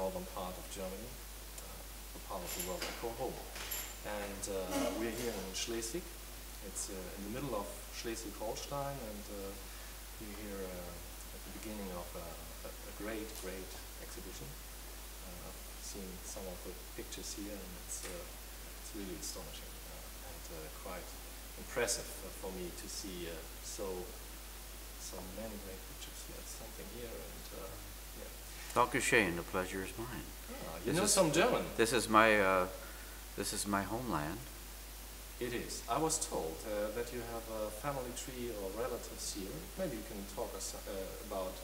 northern part of Germany, the part of the world I call home. And we're here in Schleswig. It's in the middle of Schleswig-Holstein, and we're here at the beginning of a great exhibition. I've seen some of the pictures here, and it's really astonishing and quite impressive for me to see so many great pictures. There's something here, and yeah. Dankeschön, the pleasure is mine. You know some German. This is my homeland. It is. I was told that you have a family tree or relatives here. Maybe you can talk us about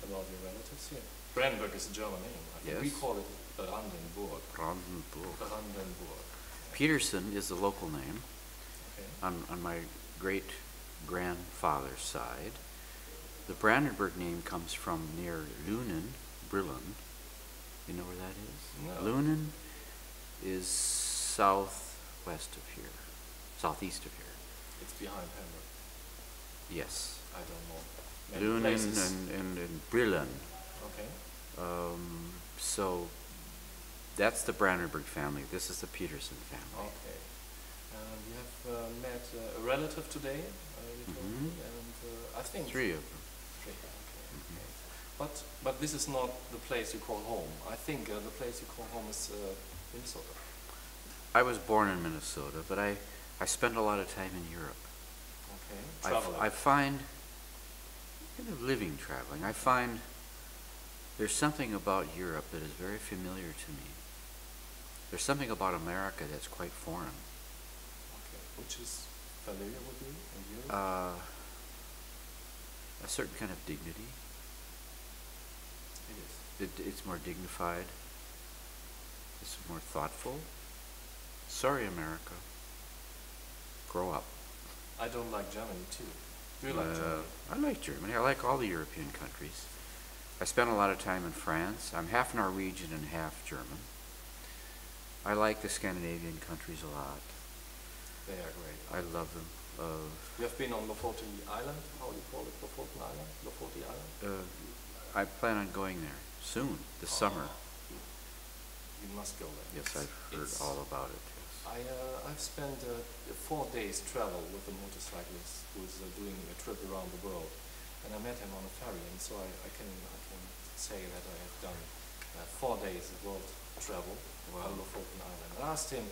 your relatives here. Brandenburg is a German name. I think we call it Brandenburg. Brandenburg. Peterson is the local name. Okay. On my great-grandfather's side. The Brandenburg name comes from near Lunen, Brillen. You know where that is? No. Lunen is southwest of here, southeast of here. It's behind Hamburg. Yes. I don't know. Lunen and Brillen. Okay. So that's the Brandenburg family. This is the Peterson family. Okay. You have met a relative today, you told me, and I think... Three of them. Three, okay. But this is not the place you call home. I think the place you call home is Minnesota. I was born in Minnesota, but I spent a lot of time in Europe. Okay. Traveling. I find, living traveling, I find there's something about Europe that is very familiar to me. There's something about America that's quite foreign. Okay. Which is familiar with you in Europe? A certain kind of dignity. It is. It's more dignified. It's more thoughtful. Sorry, America. Grow up. I don't like Germany too. Do you like Germany? I like Germany. I like all the European countries. I spent a lot of time in France. I'm half Norwegian and half German. I like the Scandinavian countries a lot. They are great. I love them. You have been on Lofoten Island? How do you call it? Lofoten Island? Lofoten Island? I plan on going there soon, this summer. You must go there. Yes, I've heard all about it. Yes. I've spent 4 days travel with a motorcyclist who is doing a trip around the world, and I met him on a ferry, and so I can say that I have done 4 days of world travel on Lofoten Island. I asked him,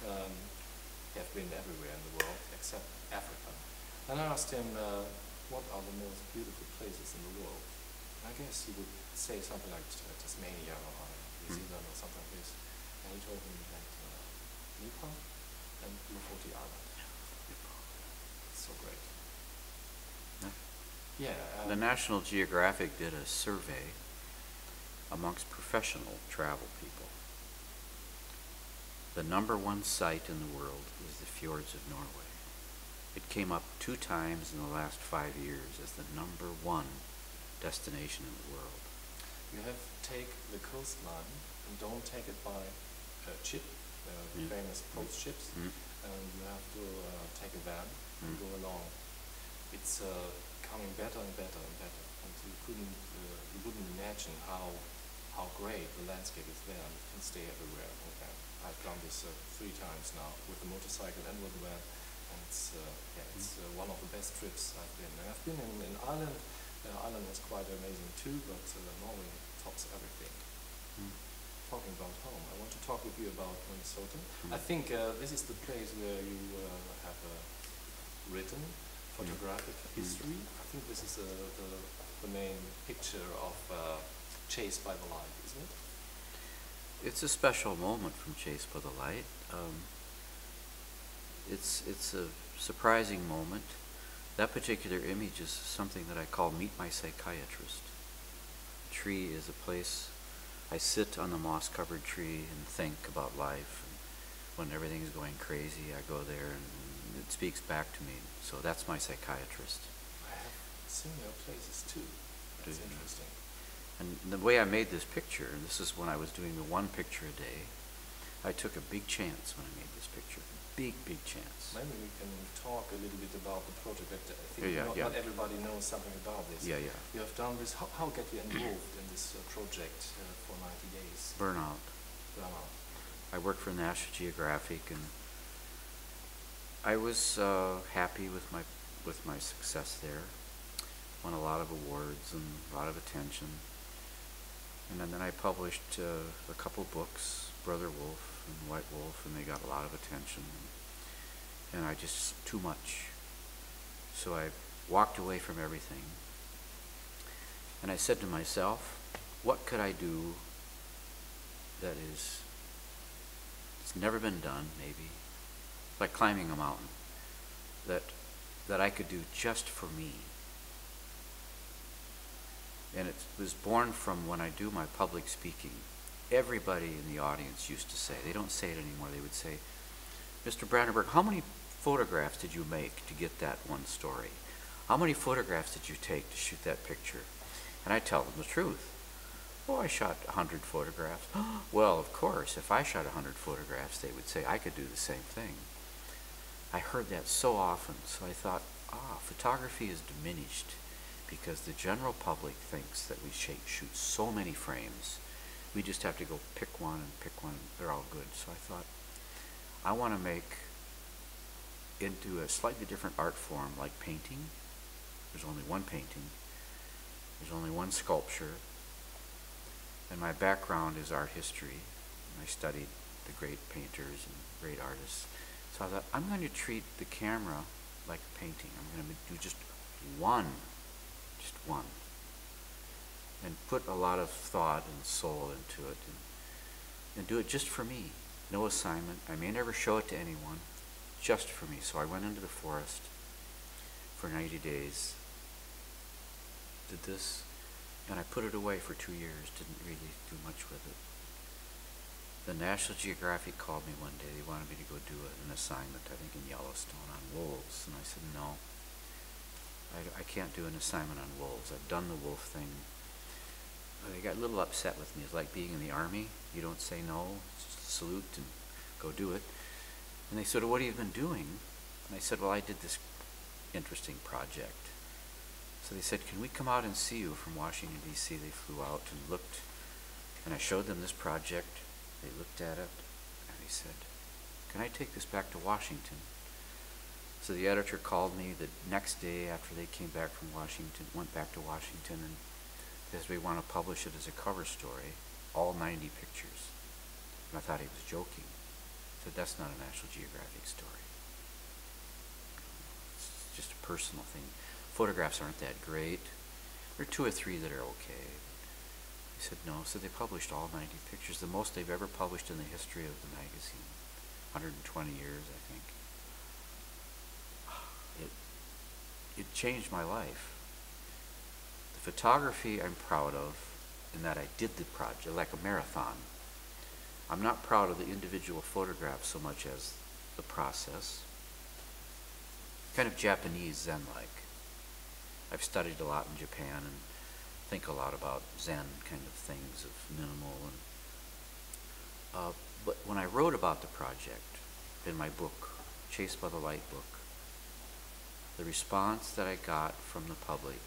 he has been everywhere in the world except Africa, and I asked him what are the most beautiful places in the world. And I guess he would say something like Tasmania or New Zealand or something like this, and he told me that Nepal and Lofoten Island. It's so great. Yeah. The National Geographic did a survey amongst professional travel people. The #1 site in the world is the fjords of Norway. It came up 2 times in the last 5 years as the #1 destination in the world. You have to take the coastline and don't take it by ship, the famous post ships, and you have to take a van and go along. It's becoming better and better and better, and you wouldn't imagine how great the landscape is there, and you can stay everywhere. Okay. I've done this 3 times now with the motorcycle and with the van, and it's one of the best trips I've been. And I've been in Ireland. Ireland was quite amazing too, but Norway tops everything. Talking about home, I want to talk with you about Minnesota. I think this is the place where you have written photographic history. I think this is the main picture of Chased by the Light, isn't it? It's a special moment from Chased by the Light. It's a surprising moment. That particular image is something that I call Meet My Psychiatrist. The tree is a place I sit on the moss-covered tree and think about life. And when everything is going crazy, I go there and it speaks back to me. So that's my psychiatrist. I have seen your places too. That's interesting. And the way I made this picture, and this is when I was doing the 1 picture a day, I took a big chance when I made this picture. Big chance. Maybe we can talk a little bit about the project. I think not everybody knows something about this. Yeah. You have done this. How get you involved in this project for 90 days? Burnout. I worked for National Geographic, and I was happy with my success there. Won a lot of awards and a lot of attention. And then I published a couple books, Brother Wolf and White Wolf, and they got a lot of attention. And I just, too much. So I walked away from everything. And I said to myself, what could I do that it's never been done, maybe, like climbing a mountain, that I could do just for me. And it was born from when I do my public speaking. Everybody in the audience used to say, they don't say it anymore, they would say, Mr. Brandenburg, how many photographs did you make to get that one story? How many photographs did you take to shoot that picture? And I tell them the truth. Oh, I shot 100 photographs. Well, of course, if I shot 100 photographs, they would say I could do the same thing. I heard that so often, so I thought, photography is diminished because the general public thinks that we shoot so many frames. We just have to go pick one, and they're all good. So I thought, I want to make into a slightly different art form, like painting. There's only one painting. There's only one sculpture. And my background is art history. I studied the great painters and great artists. So I thought, I'm going to treat the camera like a painting. I'm going to do just one. And put a lot of thought and soul into it. And do it just for me. No assignment. I may never show it to anyone. Just for me. So I went into the forest for 90 days. Did this. And I put it away for 2 years, didn't really do much with it. The National Geographic called me one day. They wanted me to go do an assignment, I think in Yellowstone, on wolves. And I said, no, I can't do an assignment on wolves. I've done the wolf thing. They got a little upset with me. It's like being in the army. You don't say no, just salute and go do it. And they said, well, what have you been doing? And I said, well, I did this interesting project. So they said, can we come out and see you from Washington, D.C.? They flew out and looked, and I showed them this project. They looked at it, and they said, can I take this back to Washington? So the editor called me the next day after they came back from Washington, went back to Washington, and says, we want to publish it as a cover story, all 90 pictures. And I thought he was joking. I said, that's not a National Geographic story. It's just a personal thing. Photographs aren't that great. There are 2 or 3 that are okay. He said no, so they published all 90 pictures, the most they've ever published in the history of the magazine. 120 years, I think. It changed my life. The photography I'm proud of, in that I did the project, like a marathon. I'm not proud of the individual photographs so much as the process. Kind of Japanese Zen-like. I've studied a lot in Japan and think a lot about Zen kind of things, of minimal. But when I wrote about the project in my book, Chased by the Light book, the response that I got from the public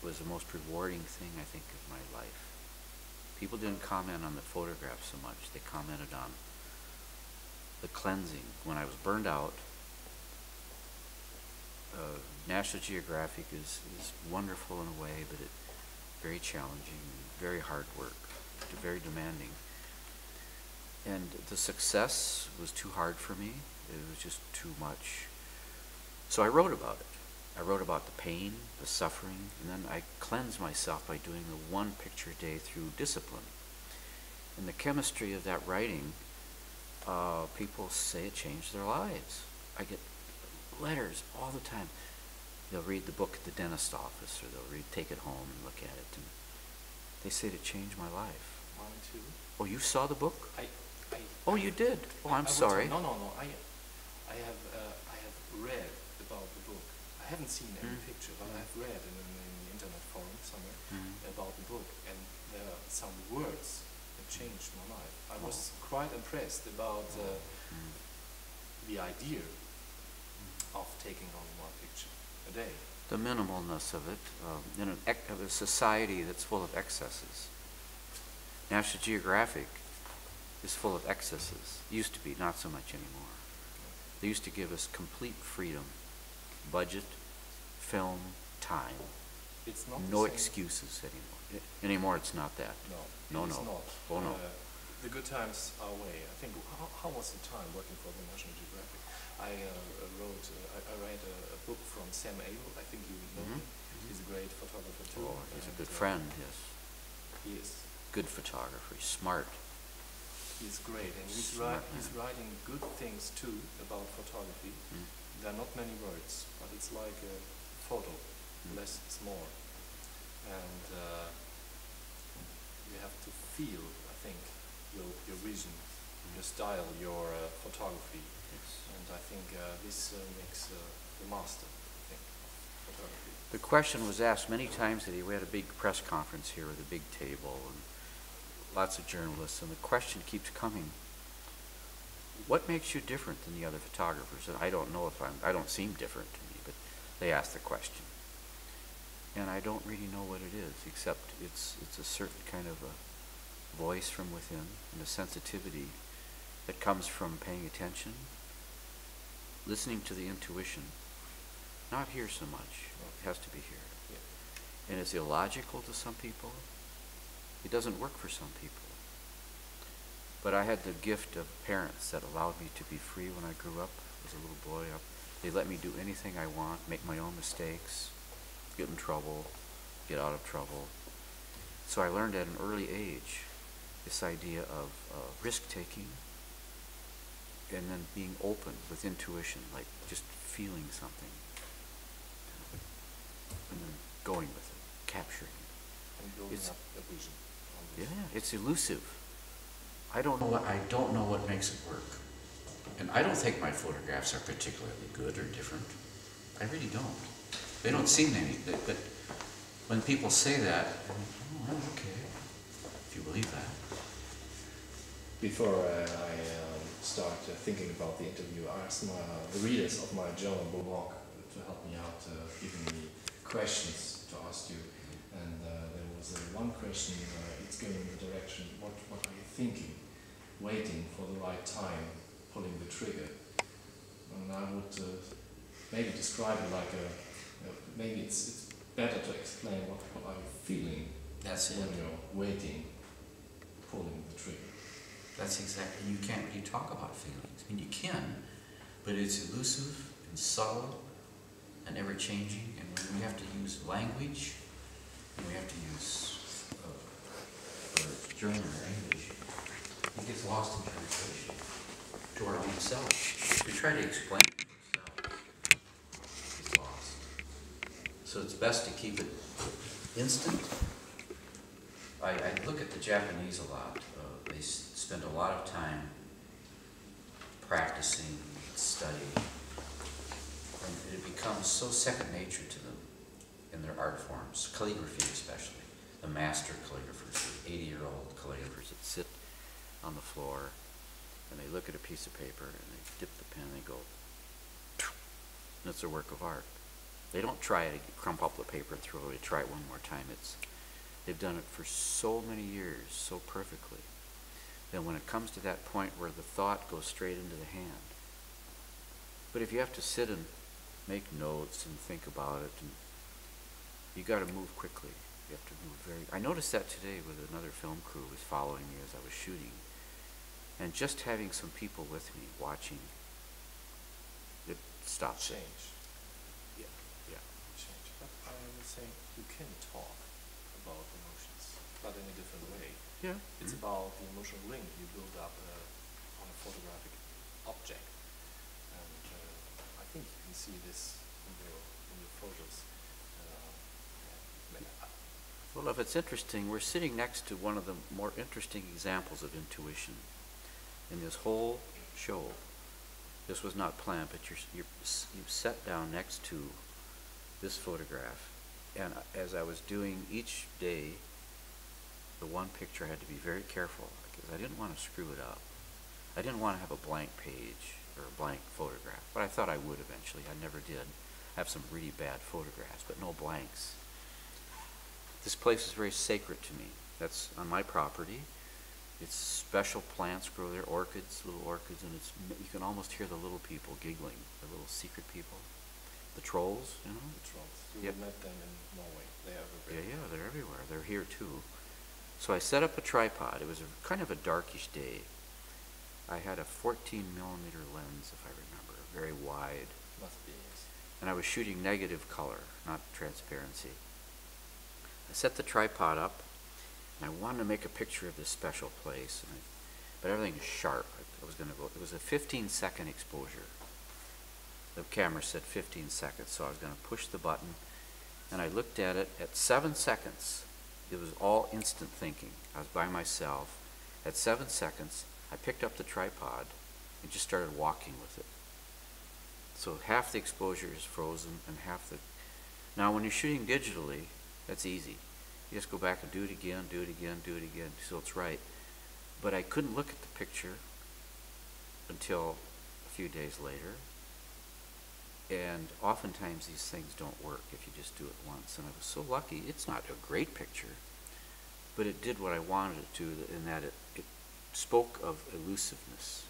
was the most rewarding thing, I think, of my life. People didn't comment on the photographs so much. They commented on the cleansing. When I was burned out, National Geographic is wonderful in a way, but it's very challenging, very hard work, very demanding. And the success was too hard for me. It was just too much. So I wrote about it. I wrote about the pain, the suffering, and then I cleansed myself by doing the 1 picture a day through discipline. And the chemistry of that writing, people say it changed their lives. I get letters all the time. They'll read the book at the dentist office, or they'll take it home and look at it, and they say it changed my life. Mine too. Oh, you saw the book? Oh, you did? Oh, I'm sorry. No. I have read about the book. I haven't seen any picture, but I've read in the internet forum somewhere about the book, and there are some words in changed my life. I was quite impressed about the idea of taking on one picture a day. The minimalness of it, in of a society that's full of excesses. National Geographic is full of excesses. Used to be, not so much anymore. They used to give us complete freedom, budget, film, time. It's not No the same. excuses anymore. Anymore, it's not that. No, No. it's not. Oh, no. The good times are away. I think, how was the time working for the National Geographic? I read a book from Sam Abel. I think you know him. He's a great photographer too. Oh, he's a good friend, yes. He is. Good photographer, he's smart. He's great, and he's Smart he's man. writing good things too about photography. There are not many words, but it's like a photo, less is more. And you have to feel, I think, your vision, your style, your photography. Yes. And I think this makes the master, I think, of photography. The question was asked many times that we had a big press conference here with a big table and lots of journalists, and the question keeps coming, what makes you different than the other photographers? And I don't know if I don't seem different to me, but they ask the question. And I don't really know what it is, except it's a certain kind of a voice from within and a sensitivity that comes from paying attention, listening to the intuition, not here so much, it has to be here. Yeah. And it's illogical to some people. It doesn't work for some people. But I had the gift of parents that allowed me to be free when I grew up as a little boy. They let me do anything I want, make my own mistakes, get in trouble, get out of trouble. So I learned at an early age this idea of risk-taking and then being open with intuition, like just feeling something and then going with it, capturing it. And building It's- up a vision. Yeah, it's elusive. I don't know what makes it work. And I don't think my photographs are particularly good or different. I really don't. They don't seem any, but when people say that, I think, oh, well, okay, if you believe that. Before I start thinking about the interview, I asked the readers of my journal Bulwark to help me out, giving me questions to ask you. And there was one question, it's going in the direction, what are you thinking? Waiting for the right time, pulling the trigger. And I would maybe describe it like maybe it's better to explain what are you feeling That's when you're waiting, pulling the trigger. That's exactly, you can't really talk about feelings. I mean, you can, but it's elusive and subtle and ever-changing, and when we have to use language, and we have to use German or English, it gets lost in translation to our own self. We try to explain it to ourselves, it's lost. So it's best to keep it instant. I look at the Japanese a lot. They spend a lot of time practicing, studying, and it becomes so second nature to them in their art forms, calligraphy especially. The master calligraphers, the 80-year-old calligraphers that sit on the floor and they look at a piece of paper and they dip the pen and they go, and it's a work of art. They don't try to crump up the paper and throw it away, try it one more time. They've done it for so many years, so perfectly, that when it comes to that point where the thought goes straight into the hand. But if you have to sit and make notes and think about it, and you got to move quickly. You have to move very. I noticed that today with another film crew who was following me as I was shooting, and just having some people with me watching, it stops. Change. Yeah. Change. But I would say you can talk about emotions, but in a different way. Yeah. It's about the emotional link you build up on a photographic object. And I think you can see this in your photos. Well, if it's interesting, we're sitting next to one of the more interesting examples of intuition in this whole show. This was not planned, but you've sat down next to this photograph, and as I was doing each day, the one picture I had to be very careful because I didn't want to screw it up. I didn't want to have a blank page or a blank photograph, but I thought I would eventually. I never did. I have some really bad photographs, but no blanks. This place is very sacred to me. That's on my property. It's special plants grow there, orchids, little orchids, and you can almost hear the little people giggling, the little secret people. The trolls, you know? The trolls. You Yep. met them in Norway. They are everywhere. Yeah, they're everywhere. They're here too. So I set up a tripod. It was kind of a darkish day. I had a 14 millimeter lens, if I remember, very wide. Must be, yes. And I was shooting negative color, not transparency. I set the tripod up, and I wanted to make a picture of this special place, but everything is sharp. I was going to go. It was a 15-second exposure. The camera said 15 seconds, so I was going to push the button, and I looked at it at 7 seconds. It was all instant thinking. I was by myself. At 7 seconds, I picked up the tripod and just started walking with it. So half the exposure is frozen and half the... Now when you're shooting digitally, that's easy. You just go back and do it again, do it again, do it again, so it's right. But I couldn't look at the picture until a few days later. And oftentimes these things don't work if you just do it once. And I was so lucky. It's not a great picture, but it did what I wanted it to, in that it spoke of elusiveness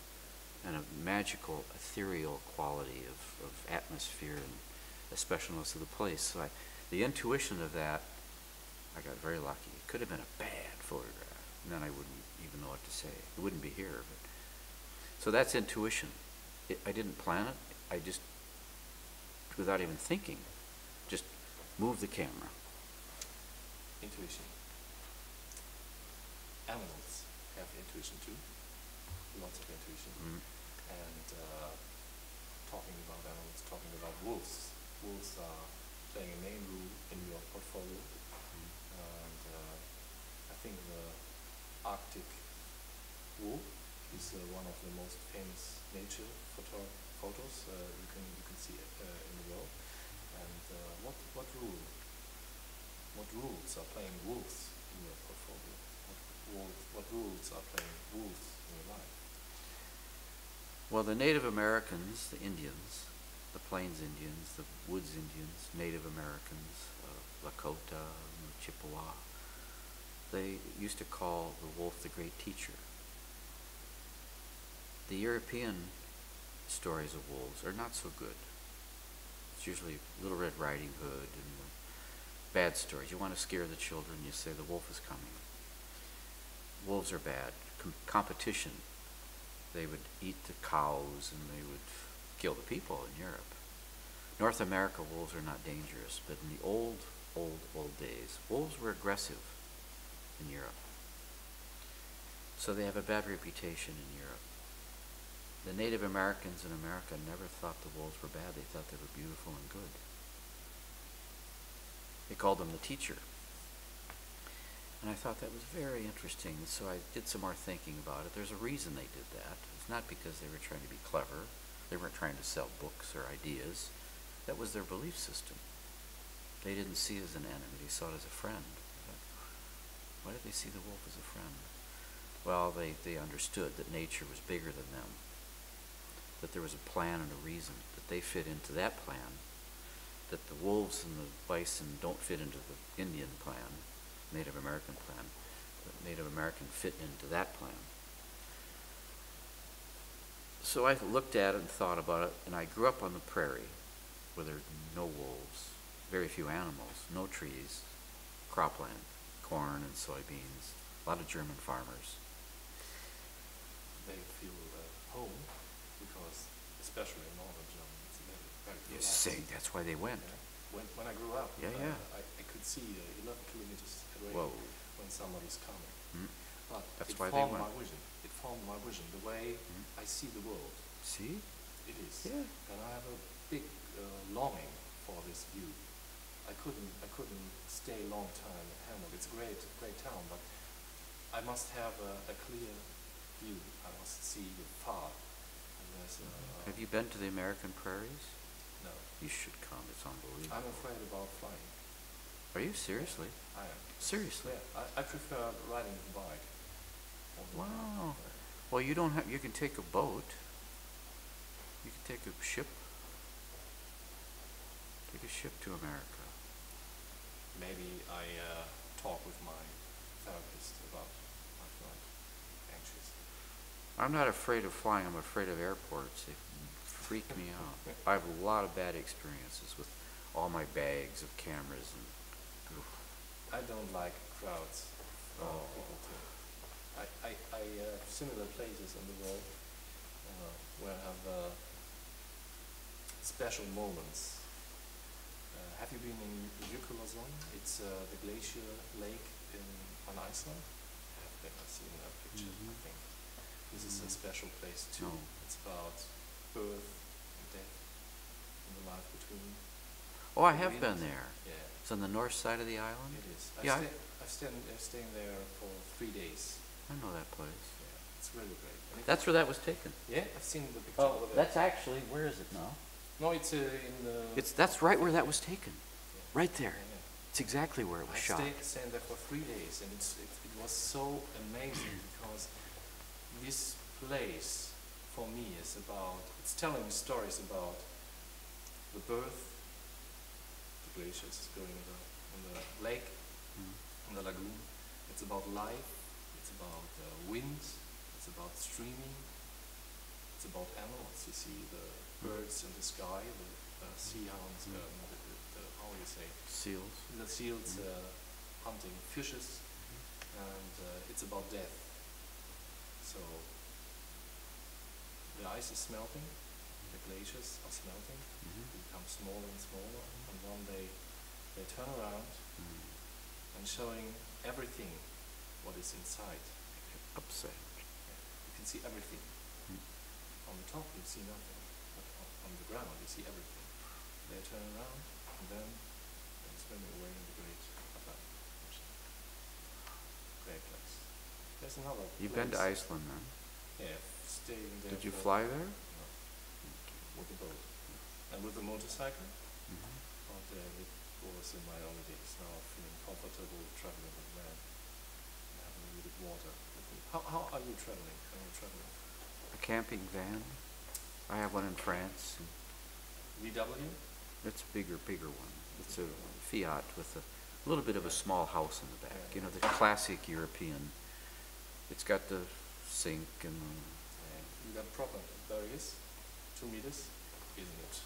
and a magical, ethereal quality of atmosphere and the specialness of the place. So the intuition of that, I got very lucky. It could have been a bad photograph, and then I wouldn't even know what to say. It wouldn't be here. So that's intuition. I didn't plan it. I just, without even thinking, just moved the camera. Intuition. Animals have intuition too. Lots of intuition. Mm. And talking about animals, talking about wolves. Wolves are playing a main role in your portfolio. And I think the Arctic wolf is one of the most famous nature photos you can see in the world. And what rules are playing wolves in your portfolio? What rules are playing wolves in your life? Well, the Native Americans, the Indians, the Plains Indians, the Woods Indians, Native Americans, Lakota, Chippewa, they used to call the wolf the great teacher. The European stories of wolves are not so good. It's usually Little Red Riding Hood and bad stories. You want to scare the children, you say the wolf is coming. Wolves are bad. Competition. They would eat the cows and they would kill the people in Europe. North America, wolves are not dangerous, but in the old days, wolves were aggressive in Europe. So they have a bad reputation in Europe. The Native Americans in America never thought the wolves were bad. They thought they were beautiful and good. They called them the teacher. And I thought that was very interesting, so I did some more thinking about it. There's a reason they did that. It's not because they were trying to be clever. They weren't trying to sell books or ideas. That was their belief system. They didn't see it as an enemy. They saw it as a friend. Why did they see the wolf as a friend? Well, they understood that nature was bigger than them, that there was a plan and a reason, that they fit into that plan, that the wolves and the bison don't fit into the Indian plan, Native American plan, but Native American fit into that plan. So I looked at it and thought about it, and I grew up on the prairie where there are no wolves, very few animals, no trees, cropland, corn and soybeans, a lot of German farmers. They feel home because, especially in northern Germany, it's very You're saying that's why they went. Yeah. When I grew up, Yeah. I could see 11 kilometers away Whoa. when somebody's coming. Mm. But That's it why they formed went. my vision. It formed my vision, the way I see the world. See? It is. Yeah. And I have a big longing for this view. I couldn't stay a long time in Hamburg. It's a great town, but I must have a clear view. I must see far. And there's Have you been to the American prairies? No. You should come. It's unbelievable. I'm afraid about flying. Are you seriously? I am. Seriously? Yeah, I prefer riding the bike. Wow. Well, you don't have. You can take a boat. You can take a ship. Take a ship to America. Maybe I talk with my therapist about my flight. Anxious. I'm not afraid of flying. I'm afraid of airports. They freak me out. I have a lot of bad experiences with all my bags of cameras and. Oof. I don't like crowds. Oh. People too. I have similar places in the world where I have special moments. Have you been in Jökulsá? It's the glacier lake on Iceland. I've seen a picture, I think. This is a special place too. No. It's about birth and death and the life between. Oh, I have been there. Yeah. It's on the north side of the island? It is. Yeah. I've staying there for 3 days. I know that place. Yeah, it's really great. That's where that was taken. Yeah, I've seen the picture over there. That's actually, where is it now? No, it's in the. That's right where that was taken. Yeah. Right there. Yeah, yeah. It's exactly where it was shot. Staying there for 3 days, and it was so amazing because this place for me is about. It's telling me stories about the birth, the glaciers going in the lake, in the lagoon. It's about life. It's about wind. It's about streaming. It's about animals. You see the birds in the sky, the sea hounds, how do you say? Seals. The seals hunting fishes, and it's about death. So the ice is melting, the glaciers are smelting, they become smaller and smaller, and one day they turn around and showing everything what is inside. Upset. You can see everything. On the top you see nothing, but on the ground you see everything. They turn around and then they swim away in the great Atlantic Ocean. Great place. There's another You've place. been to Iceland then? Yeah, staying there. Did you fly there? No, with the boat. And with the motorcycle. But it was in my early days. Now I'm feeling comfortable traveling with van. Having a little bit water with me. How are you traveling? Are you traveling? A camping van. I have one in France. VW? It's a bigger one. It's a Fiat with a little bit of a small house in the back. You know, the classic European. It's got the sink and. You got a problem. There it is. 2 meters, isn't it?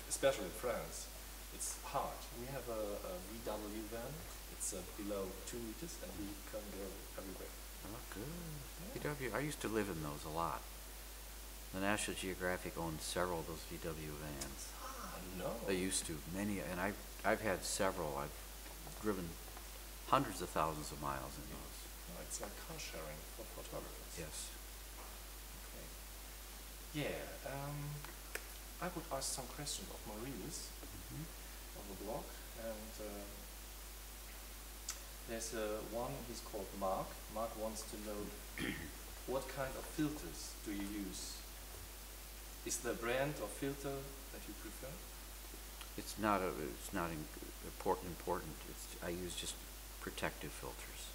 Especially in France, it's hard. We have a VW van. It's below 2 meters, and we can go everywhere. Oh, good. VW. I used to live in those a lot. The National Geographic owned several of those VW vans. No. They used to, many, and I've had several. I've driven hundreds of thousands of miles in those. No, it's like car sharing for photographers. Yes. Okay. Yeah. I would ask some questions of my readers of the blog, and there's one. He's called Mark. Mark wants to know what kind of filters do you use? Is there a brand or filter that you prefer? It's not important. I use just protective filters.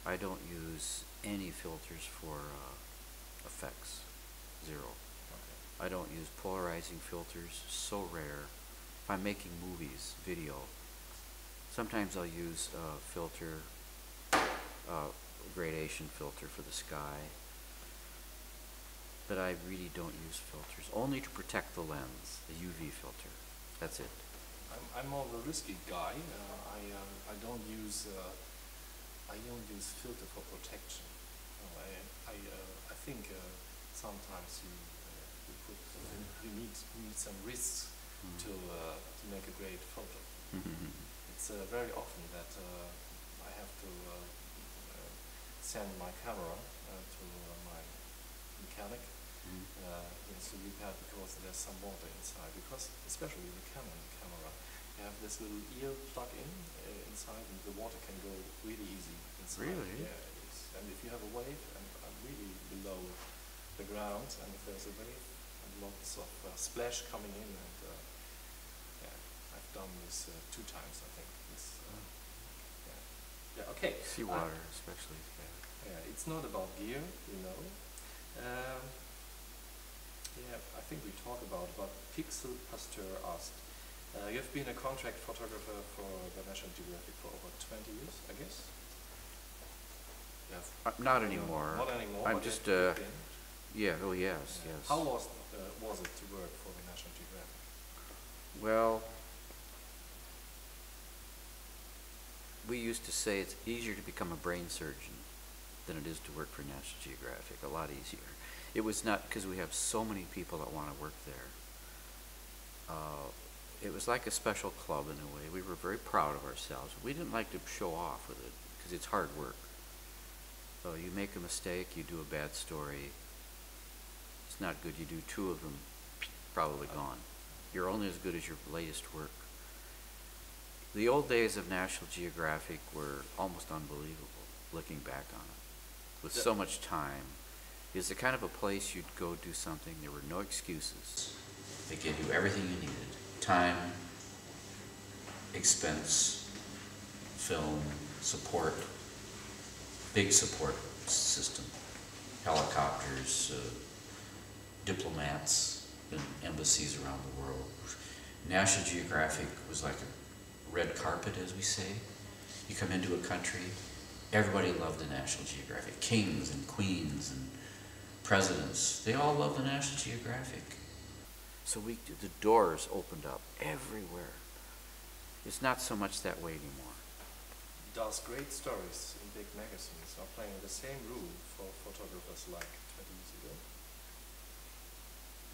I don't use any filters for effects. Zero. Okay. I don't use polarizing filters. So rare. If I'm making movies, video, sometimes I'll use a filter, gradation filter for the sky. But I really don't use filters. Only to protect the lens, the UV filter. That's it. I'm more of a risky guy. I don't use filter for protection. I think sometimes you need some risks to make a great photo. It's very often that I have to send my camera to my mechanic. He has to repair because there's some water inside. Because especially the Canon camera, you have this little ear plug-in inside, and the water can go really easy inside. Really? Yeah, it is. And if you have a wave, and I'm really below the ground, and if there's a wave, and lots of splash coming in, and yeah, I have done this 2 times, I think. This, yeah. Yeah. Okay. Seawater, especially. Yeah. It's not about gear, you know. Yeah. I think we talk about. But Pixel Pasteur asked. You've been a contract photographer for the National Geographic for over 20 years, I guess. Not anymore. Not anymore. I'm but just. you've been. Yeah. Oh yes. Yeah. Yes. How was it to work for the National Geographic? Well, we used to say it's easier to become a brain surgeon than it is to work for National Geographic. A lot easier. It was not because we have so many people that want to work there. It was like a special club in a way. We were very proud of ourselves. We didn't like to show off with it because it's hard work. So you make a mistake, you do a bad story. It's not good. You do 2 of them, probably gone. You're only as good as your latest work. The old days of National Geographic were almost unbelievable, looking back on it. With so much time. It's the kind of a place you'd go do something, there were no excuses. They gave you everything you needed. Time, expense, film, support, big support system, helicopters, diplomats in embassies around the world. National Geographic was like a red carpet, as we say. You come into a country, everybody loved the National Geographic. Kings and queens and presidents, they all loved the National Geographic. So the doors opened up everywhere. It's not so much that way anymore. Does great stories in big magazines are playing the same rule for photographers like 20 years ago?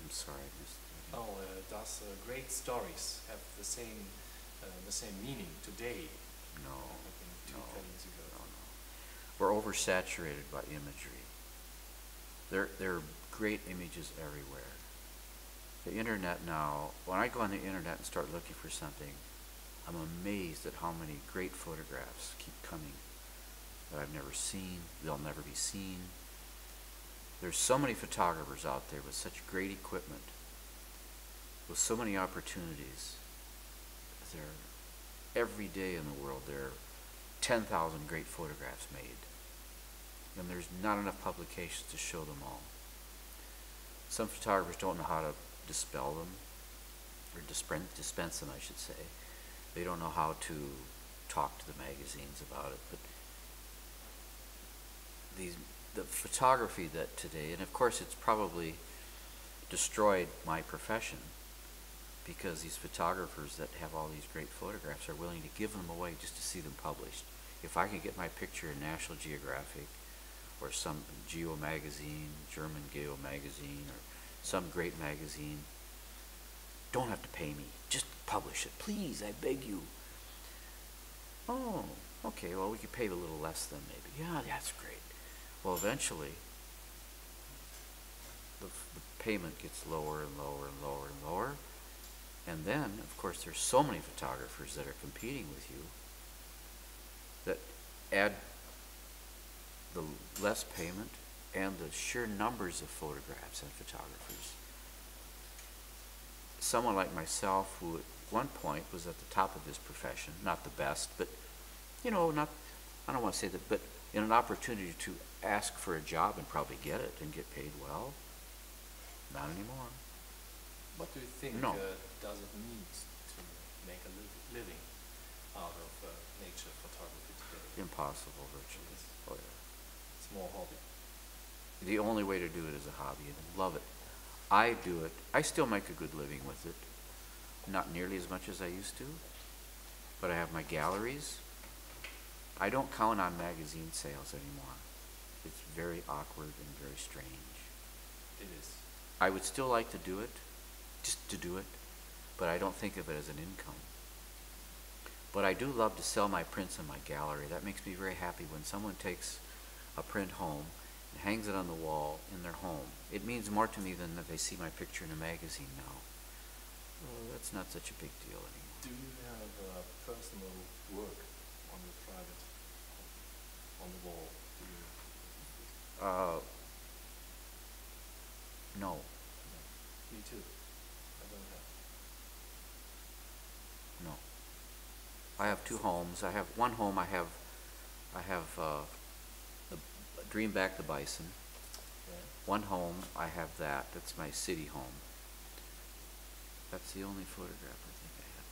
I'm sorry, I missed that. Oh, does great stories have the same meaning today? No, Like 20 years ago. no. We're oversaturated by imagery. There are great images everywhere. The internet now, when I go on the internet and start looking for something, I'm amazed at how many great photographs keep coming that I've never seen, they'll never be seen. There's so many photographers out there with such great equipment, with so many opportunities. Every day in the world there are 10,000 great photographs made, and there's not enough publications to show them all. Some photographers don't know how to dispel them, or dispense them, I should say. They don't know how to talk to the magazines about it, but the photography that today, and of course it's probably destroyed my profession, because these photographers that have all these great photographs are willing to give them away just to see them published. If I can get my picture in National Geographic or some Geo magazine, German Geo magazine, or some great magazine, don't have to pay me. Just publish it. Please, I beg you. Oh, okay, well, we could pay a little less then maybe. Yeah, that's great. Well, eventually, the payment gets lower and lower and lower and lower. And then, of course, there's so many photographers that are competing with you that add the less payment and the sheer numbers of photographs and photographers. Someone like myself, who at one point was at the top of his profession, not the best, but, you know, I don't want to say that, but in an opportunity to ask for a job and probably get it and get paid well, not anymore. What do you think No. does it need to make a living out of nature photography today? Impossible, virtually. Yes. Oh, yeah. It's more hobby. The only way to do it is a hobby, and I love it. I do it. I still make a good living with it. Not nearly as much as I used to, but I have my galleries. I don't count on magazine sales anymore. It's very awkward and very strange. It is. I would still like to do it, just to do it, but I don't think of it as an income. But I do love to sell my prints in my gallery. That makes me very happy when someone takes a print home and hangs it on the wall in their home. It means more to me than if they see my picture in a magazine now. Well, that's not such a big deal anymore. Do you have personal work on your private, on the wall? Do you? No. Me too. I don't have. No. I have two homes. I have one home. I have the Dreamback the bison. Yeah. One home. I have that. That's my city home. That's the only photograph I think I have.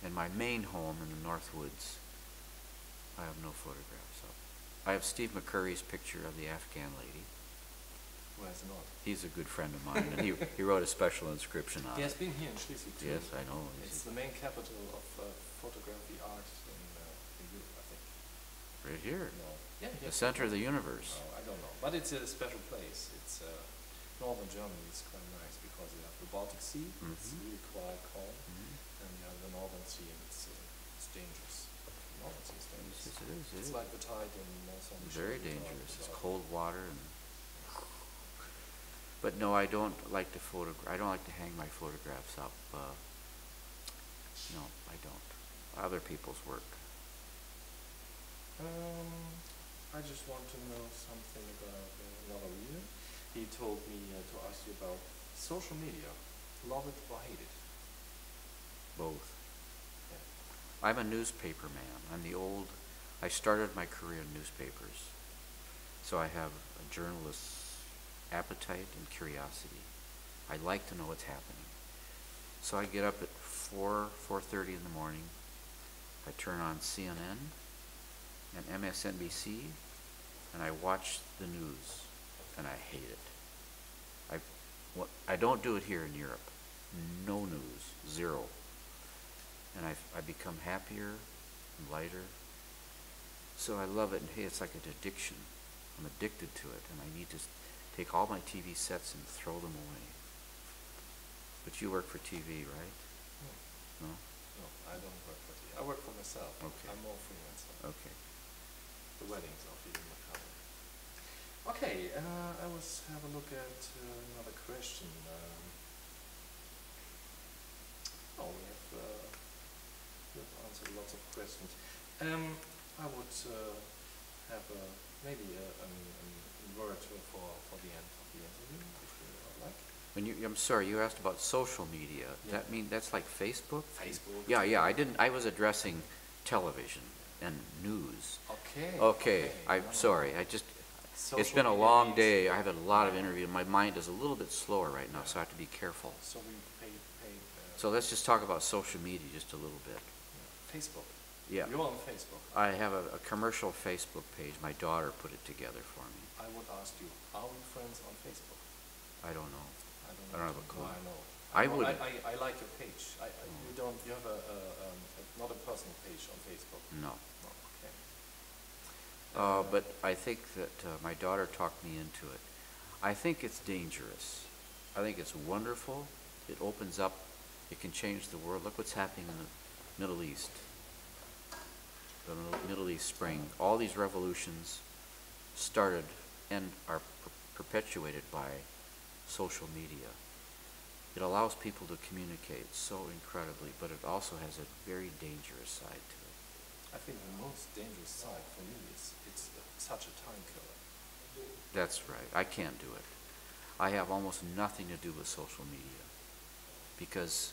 And my main home in the Northwoods, I have no photographs of. I have Steve McCurry's picture of the Afghan lady. Who has not? He's a good friend of mine, and he wrote a special inscription on He it. has been here in Schleswig too. Yes, I know. It's the main capital of photography art in Europe, I think. Right here. No. Yeah, The center of the universe. No, I don't know. But it's a special place. It's northern Germany is quite nice because you have the Baltic Sea, it's really quite calm, and you have the northern sea, and it's dangerous. The northern sea is dangerous. Yes, it is. It's like the tide in Mont-Saint-Michel. Very dangerous. It's cold water and. But no, I don't like to I don't like to hang my photographs up. No, I don't. Other people's work. I just want to know something about another reader. He told me to ask you about social media. Love it or hate it? Both. Yeah. I'm a newspaper man. I started my career in newspapers. So I have a journalist's appetite and curiosity. I like to know what's happening. So I get up at 4:30 in the morning. I turn on CNN and MSNBC, and I watch the news, and I hate it. I don't do it here in Europe. No news, zero. And I become happier and lighter. So I love it, and hey, it's like an addiction. I'm addicted to it, and I need to take all my TV sets and throw them away. But you work for TV, right? No? No, I don't work for TV. I work for myself. Okay. I'm more freelancer. Okay. The weddings are feeding my family. Okay, I was have a look at another question. We've answered lots of questions. I would have maybe a word for the end of the interview, if you would like. I'm sorry, you asked about social media. Yeah. That's like Facebook? Facebook. Yeah, I was addressing television and news. Okay. Okay, I'm sorry. It's been a long day. I have a lot of interviews. My mind is a little bit slower right now, so I have to be careful. So we pay. So let's just talk about social media just a little bit. Facebook. Yeah. You're on Facebook. I have a commercial Facebook page. My daughter put it together for me. I would ask you, are we friends on Facebook? I don't know. I don't have a clue. I know. I would. I like your page. You have not a personal page on Facebook. No. No. Okay. But I think that my daughter talked me into it. I think it's dangerous. I think it's wonderful. It opens up. It can change the world. Look what's happening in the Middle East. The Middle East Spring. All these revolutions started and are perpetuated by social media. It allows people to communicate so incredibly, but it also has a very dangerous side to it. I think the most dangerous side for me is it's such a time killer. That's right. I can't do it. I have almost nothing to do with social media because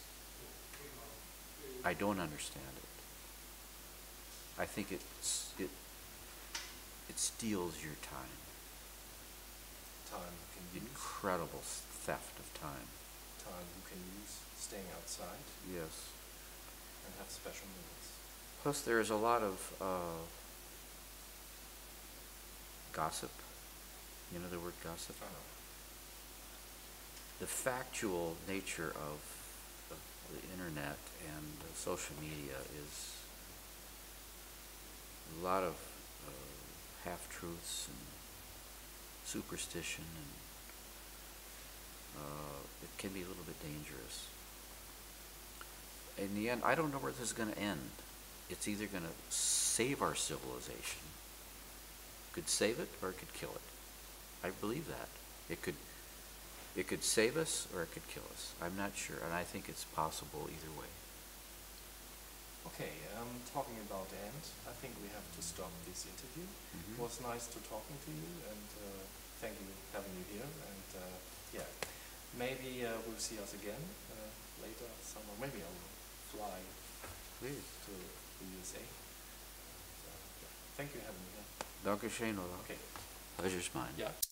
I don't understand it. I think it steals your time. Time you can use. Incredible theft of time. Time you can use staying outside. Yes. And have special moments. Plus there is a lot of gossip. You know the word gossip? I know. The factual nature of the internet and social media is a lot of half-truths and superstition, and it can be a little bit dangerous. In the end, I don't know where this is going to end. It's either going to save our civilization, could save it, or it could kill it. I believe that. It could save us, or it could kill us. I'm not sure, and I think it's possible either way. Okay, talking about the end, I think we have to stop this interview. Mm-hmm. It was nice to talking to you, and thank you for having you here. And yeah, maybe we'll see us again later, summer. Maybe I will fly Please. to the USA. So, yeah. Thank you for having me here. Danke schön, Olaf. Okay. Pleasure's mine. Yeah.